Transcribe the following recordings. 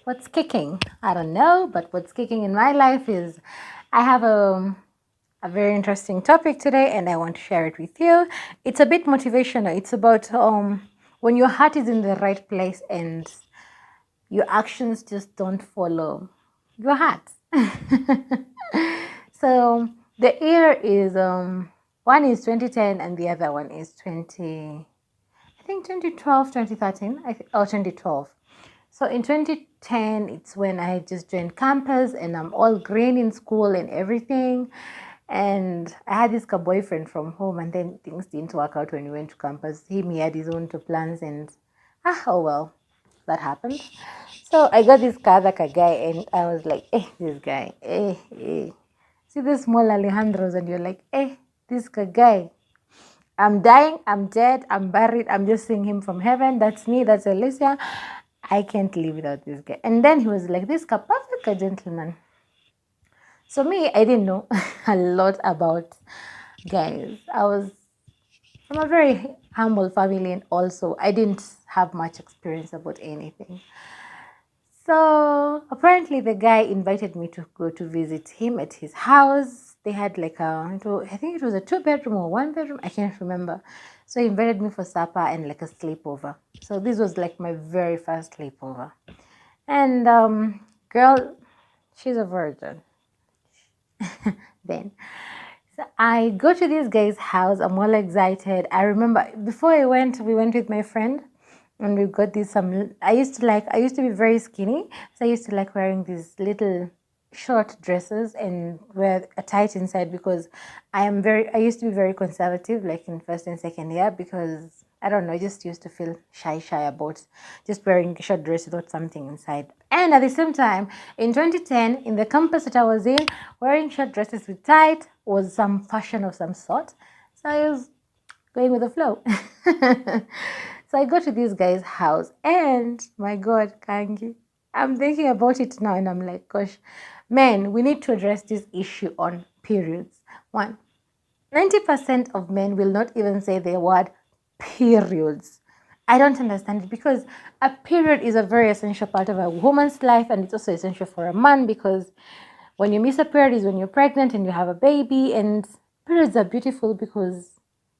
What's kicking? I don't know, but what's kicking in my life is I have a very interesting topic today and I want to share it with you. It's a bit motivational. It's about when your heart is in the right place and your actions just don't follow your heart. So the year is one is 2010 and the other one is 2012, 2013, or 2012. So in 2010, it's when I just joined campus and I'm all green in school and everything. And I had this boyfriend from home, and then things didn't work out when we went to campus. He had his own two plans, and oh well, that happened. So I got this car like a guy, and I was like, this guy, See the small Alejandros, and you're like, this guy. I'm dying, I'm dead, I'm buried, I'm just seeing him from heaven. That's me, that's Elysian. I can't live without this guy. And then he was like, this perfect gentleman. So me, I didn't know a lot about guys. I was from a very humble family, and also I didn't have much experience about anything. So apparently the guy invited me to go to visit him at his house. They had like I think it was a 2 bedroom or 1 bedroom. I can't remember. So he invited me for supper and like a sleepover. So this was like my very first sleepover. And girl, she's a virgin. Then so I go to this guy's house. I'm all excited. I remember before I went, we went with my friend and we got this I used to be very skinny. So I used to like wearing these little short dresses and wear a tight inside because I used to be very conservative like in first and second year because I don't know, I just used to feel shy about just wearing short dress without something inside. And at the same time, in 2010, in the campus that I was in, wearing short dresses with tight was some fashion of some sort. So I was going with the flow. So I go to this guy's house and my God, Kangi, I'm thinking about it now and I'm like, gosh, men, we need to address this issue on periods. 90% of men will not even say the word periods. I don't understand it because a period is a very essential part of a woman's life and it's also essential for a man because when you miss a period is when you're pregnant and you have a baby, and periods are beautiful because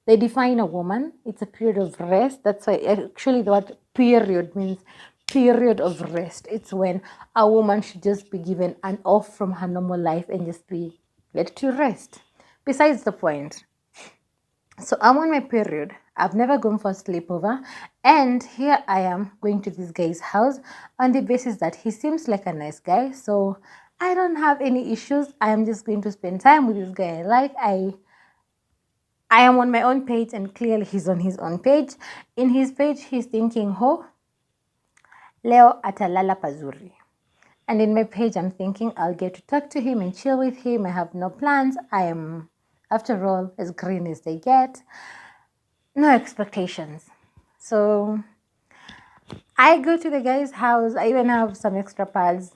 they define a woman. It's a period of rest. That's why actually the word period means period of rest. It's when a woman should just be given an off from her normal life and just be let to rest. Besides the point. So I'm on my period. I've never gone for a sleepover. And here I am going to this guy's house on the basis that he seems like a nice guy. So I don't have any issues. I am just going to spend time with this guy. I am on my own page and clearly he's on his own page. In his page, he's thinking, leo atalala pazuri. And in my page, I'm thinking I'll get to talk to him and chill with him. I have no plans. I am, after all, as green as they get. No expectations. So I go to the guy's house. I even have some extra pads.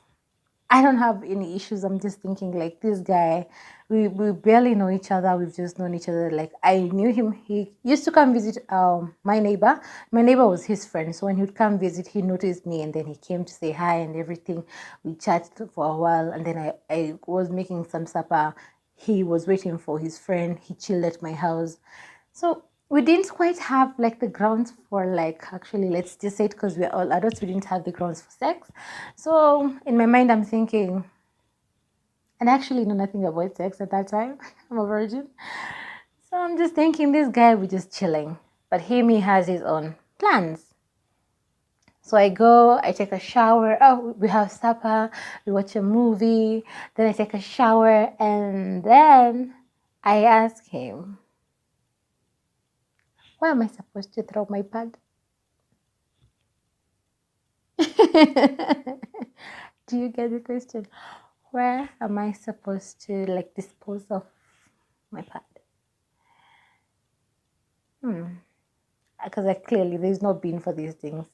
I don't have any issues. I'm just thinking like this guy, we barely know each other. We've just known each other. Like I knew him. He used to come visit my neighbor. My neighbor was his friend. So when he would come visit, he noticed me and then he came to say hi and everything. We chatted for a while and then I was making some supper. He was waiting for his friend. He chilled at my house. So we didn't quite have like the grounds for like, actually let's just say it because we're all adults, we didn't have the grounds for sex. So in my mind I'm thinking, and I actually know nothing about sex at that time. I'm a virgin. So I'm just thinking this guy, we're just chilling, but he has his own plans. So I go, I take a shower. Oh, we have supper, we watch a movie, then I take a shower, and then I ask him, where am I supposed to throw my pad? Do you get the question? Where am I supposed to like dispose of my pad? Because clearly there's no bin for these things.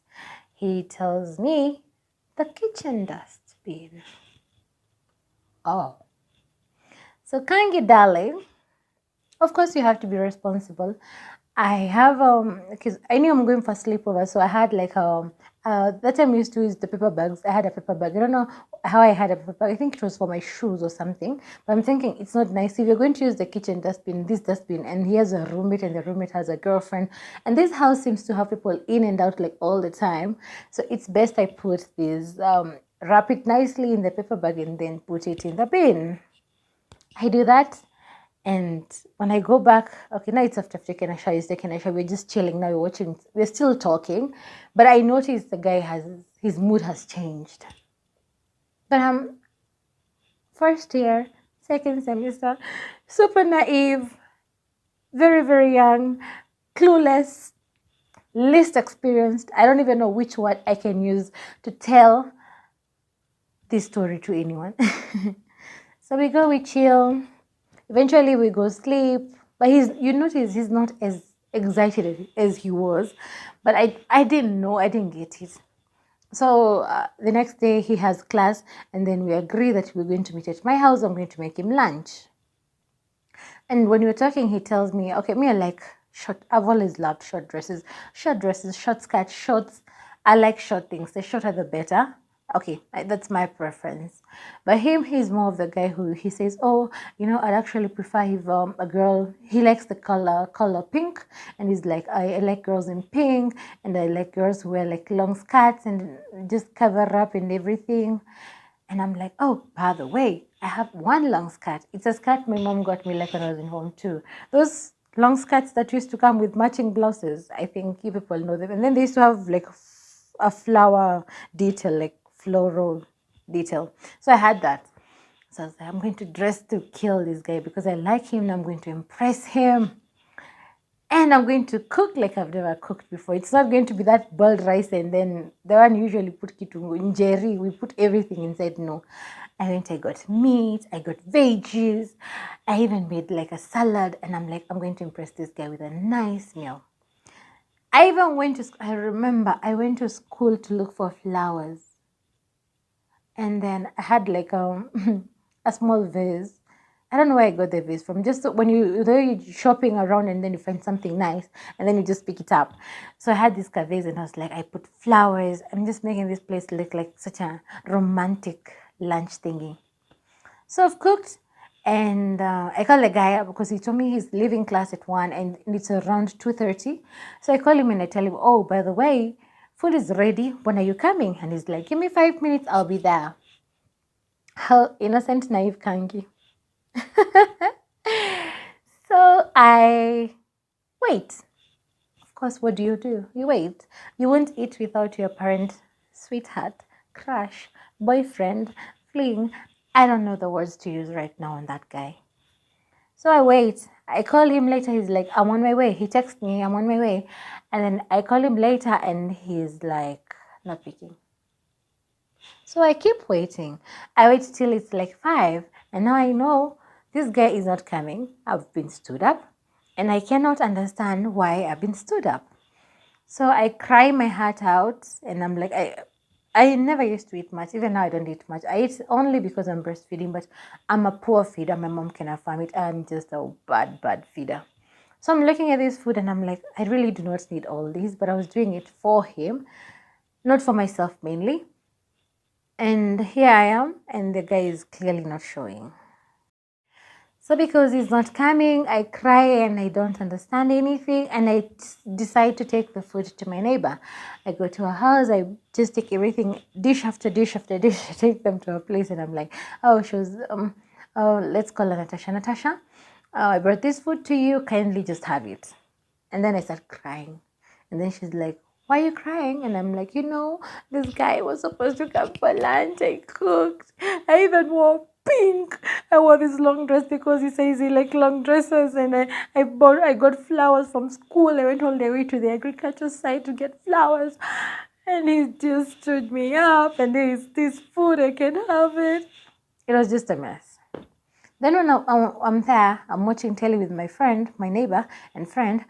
He tells me the kitchen dustbin. Oh. So Kangi darling, of course you have to be responsible. I have because I knew I'm going for sleepover, so I had like that time I used to use the paper bags. I had a paper bag. I don't know how I had a paper bag. I think it was for my shoes or something. But I'm thinking it's not nice if you're going to use the kitchen dustbin, this dustbin, and he has a roommate and the roommate has a girlfriend, and this house seems to have people in and out like all the time. So it's best I put this wrap it nicely in the paper bag and then put it in the bin. I do that. And when I go back, okay, now it's after I've taken a shower, he's taken a shower, we're just chilling now, we're watching, we're still talking. But I noticed the guy his mood has changed. But I'm first year, second semester, super naive, very, very young, clueless, least experienced. I don't even know which word I can use to tell this story to anyone. So we go, we chill. Eventually we go sleep. But you notice he's not as excited as he was. But I didn't know, I didn't get it. So the next day he has class, and then we agree that we're going to meet at my house. I'm going to make him lunch. And when we were talking, he tells me, okay, me, I like short, I've always loved short dresses, short skirts, shorts. I like short things. The shorter, the better. Okay, that's my preference. But him, he's more of the guy who he says, oh, I'd actually prefer if a girl, he likes the color pink, and he's like, I like girls in pink, and I like girls who wear like long skirts and just cover up and everything. And I'm like, oh, by the way, I have one long skirt. It's a skirt my mom got me like when I was in home too. Those long skirts that used to come with matching blouses. I think you people know them. And then they used to have like a flower detail, like floral detail. So I had that. So I was like, I'm going to dress to kill this guy because I like him and I'm going to impress him. And I'm going to cook like I've never cooked before. It's not going to be that boiled rice and then the one usually put kitungu in jerry. We put everything inside. No. I got meat, I got veggies. I even made like a salad, and I'm like, I'm going to impress this guy with a nice meal. I remember I went to school to look for flowers. And then I had like a small vase. I don't know where I got the vase from. Just when you're shopping around and then you find something nice and then you just pick it up. So I had this vase and I was like, I put flowers. I'm just making this place look like such a romantic lunch thingy. So I've cooked, and I called the guy up because he told me he's leaving class at 1 and it's around 2:30. So I call him and I tell him, oh, by the way, food is ready. When are you coming? And he's like, give me 5 minutes, I'll be there. How innocent, naive Kangi. So I wait. Of course, what do? You wait. You won't eat without your parent, sweetheart, crush, boyfriend, fling. I don't know the words to use right now on that guy. So I wait. I call him later. He's like, I'm on my way. He texts me, I'm on my way. And then I call him later and he's like, not picking. So I keep waiting. I wait till it's like 5. And now I know this guy is not coming. I've been stood up. And I cannot understand why I've been stood up. So I cry my heart out. And I'm like, I never used to eat much. Even now I don't eat much. I eat only because I'm breastfeeding. But I'm a poor feeder. My mom can affirm it. I'm just a bad feeder. So I'm looking at this food and I'm like, I really do not need all this. But I was doing it for him. Not for myself mainly. And here I am, and the guy is clearly not showing. So because he's not coming, I cry and I don't understand anything, and I decide to take the food to my neighbor. I go to her house, I just take everything, dish after dish after dish, I take them to her place, and I'm like, oh, she was, let's call her Natasha. Natasha, I brought this food to you, kindly just have it. And then I start crying. And then she's like, why are you crying? And I'm like, this guy was supposed to come for lunch. I cooked. I even wore pink. I wore this long dress because he says he like long dresses. And I got flowers from school. I went all the way to the agriculture site to get flowers. And he just stood me up. And there is this food. I can have it. It was just a mess. Then when I'm there, I'm watching telly with my friend, my neighbor and friend.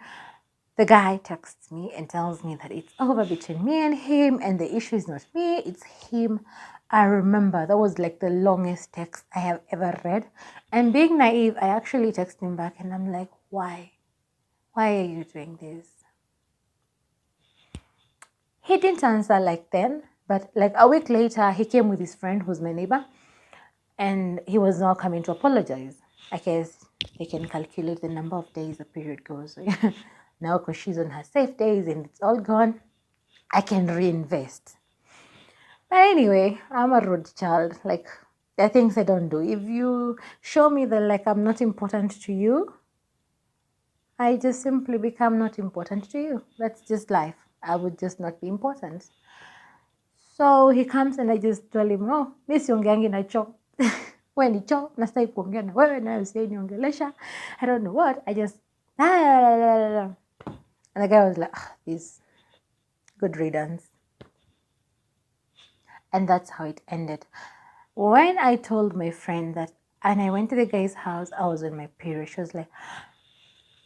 The guy texts me and tells me that it's over between me and him, and the issue is not me, it's him. I remember that was like the longest text I have ever read. And being naive, I actually texted him back and I'm like, why? Why are you doing this? He didn't answer like then, but like a week later, he came with his friend who's my neighbor, and he was now coming to apologize. I guess they can calculate the number of days the period goes. Now, because she's on her safe days and it's all gone, I can reinvest. But anyway, I'm a rude child. Like, there are things I don't do. If you show me that like I'm not important to you, I just simply become not important to you. That's just life. I would just not be important. So he comes and I just tell him, oh, mi siongeangi na cho. When ni cho, nastai kuongea na wewe na usije niongelesha. I don't know what. I just and the guy was like, this good riddance. And that's how it ended. When I told my friend that, and I went to the guy's house, I was on my period. She was like,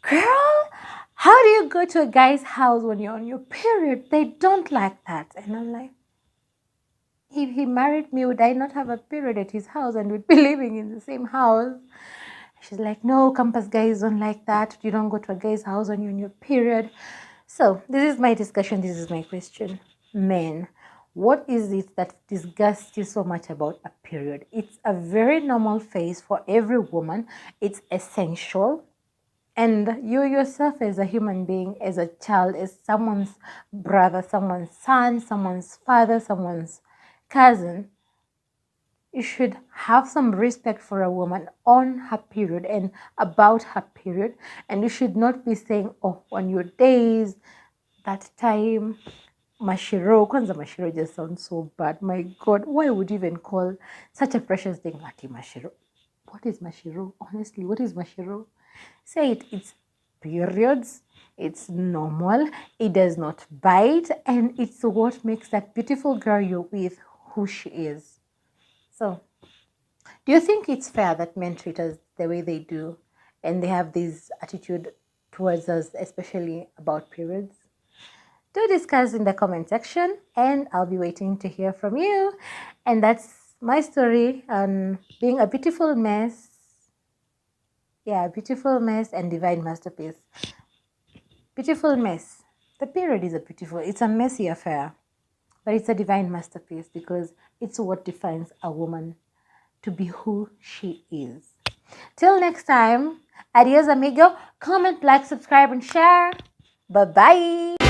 girl, how do you go to a guy's house when you're on your period? They don't like that. And I'm like, if he married me, would I not have a period at his house and we'd be living in the same house? She's like, no, campus guys don't like that. You don't go to a guy's house when you're on your period. So this is my discussion. This is my question. Men, what is it that disgusts you so much about a period? It's a very normal phase for every woman. It's essential. And you yourself as a human being, as a child, as someone's brother, someone's son, someone's father, someone's cousin, you should have some respect for a woman on her period and about her period. And you should not be saying, oh, on your days, that time, mashiro. Kwanza mashiro just sounds so bad. My God, why would you even call such a precious thing ati mashiro? What is mashiro? Honestly, what is mashiro? Say it. It's periods. It's normal. It does not bite. And it's what makes that beautiful girl you're with who she is. So, do you think it's fair that men treat us the way they do and they have this attitude towards us, especially about periods? Do discuss in the comment section and I'll be waiting to hear from you. And that's my story on being a beautiful mess. Yeah, beautiful mess and divine masterpiece. Beautiful mess. The period is it's a messy affair, but it's a divine masterpiece because it's what defines a woman to be who she is. Till next time, adios amigo. Comment, like, subscribe, and share. Bye-bye.